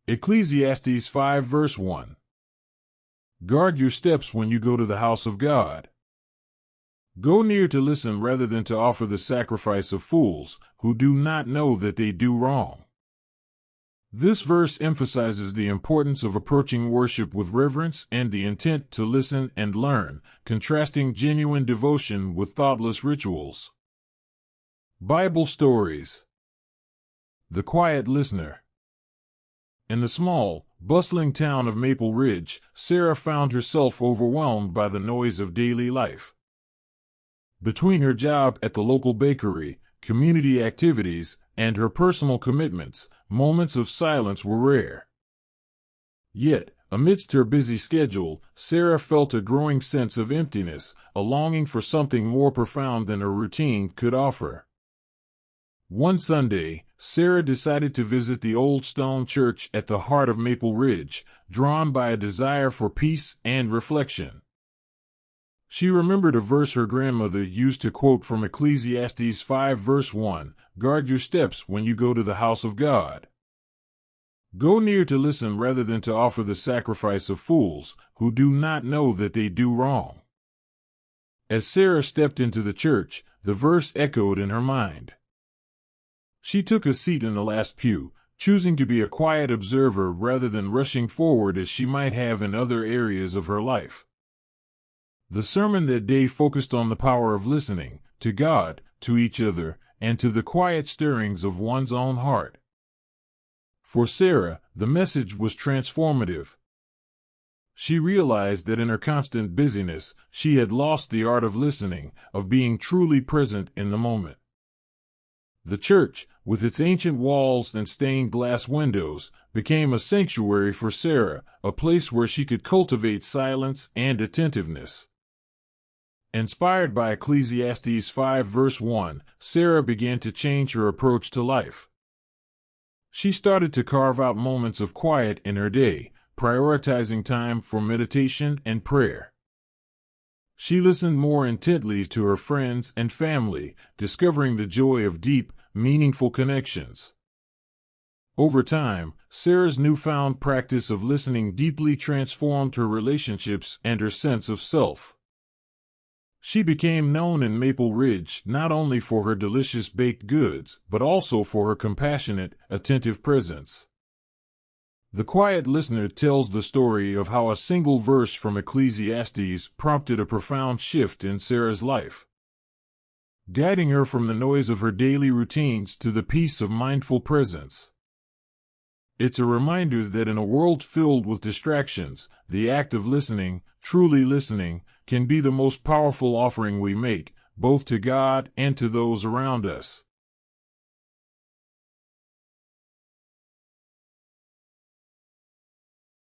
Ecclesiastes 5 verse 1. Guard your steps when you go to the house of God. Go near to listen rather than to offer the sacrifice of fools, who do not know that they do wrong. This verse emphasizes the importance of approaching worship with reverence and the intent to listen and learn, contrasting genuine devotion with thoughtless rituals. Bible stories. The quiet listener. In the small, bustling town of Maple Ridge, Sarah found herself overwhelmed by the noise of daily life. Between her job at the local bakery, community activities, and her personal commitments, moments of silence were rare. Yet, amidst her busy schedule, Sarah felt a growing sense of emptiness, a longing for something more profound than her routine could offer. One Sunday, Sarah decided to visit the old stone church at the heart of Maple Ridge, drawn by a desire for peace and reflection. She remembered a verse her grandmother used to quote from Ecclesiastes 5 verse 1, "Guard your steps when you go to the house of God." Go near to listen rather than to offer the sacrifice of fools, who do not know that they do wrong. As Sarah stepped into the church, the verse echoed in her mind. She took a seat in the last pew, choosing to be a quiet observer rather than rushing forward as she might have in other areas of her life. The sermon that day focused on the power of listening, to God, to each other, and to the quiet stirrings of one's own heart. For Sarah, the message was transformative. She realized that in her constant busyness, she had lost the art of listening, of being truly present in the moment. The church, with its ancient walls and stained glass windows, became a sanctuary for Sarah, a place where she could cultivate silence and attentiveness. Inspired by Ecclesiastes 5 verse 1, Sarah began to change her approach to life. She started to carve out moments of quiet in her day, prioritizing time for meditation and prayer. She listened more intently to her friends and family, discovering the joy of deep, meaningful connections. Over time, Sarah's newfound practice of listening deeply transformed her relationships and her sense of self. She became known in Maple Ridge not only for her delicious baked goods, but also for her compassionate, attentive presence. The quiet listener tells the story of how a single verse from Ecclesiastes prompted a profound shift in Sarah's life, guiding her from the noise of her daily routines to the peace of mindful presence. It's a reminder that in a world filled with distractions, the act of listening, truly listening, can be the most powerful offering we make, both to God and to those around us.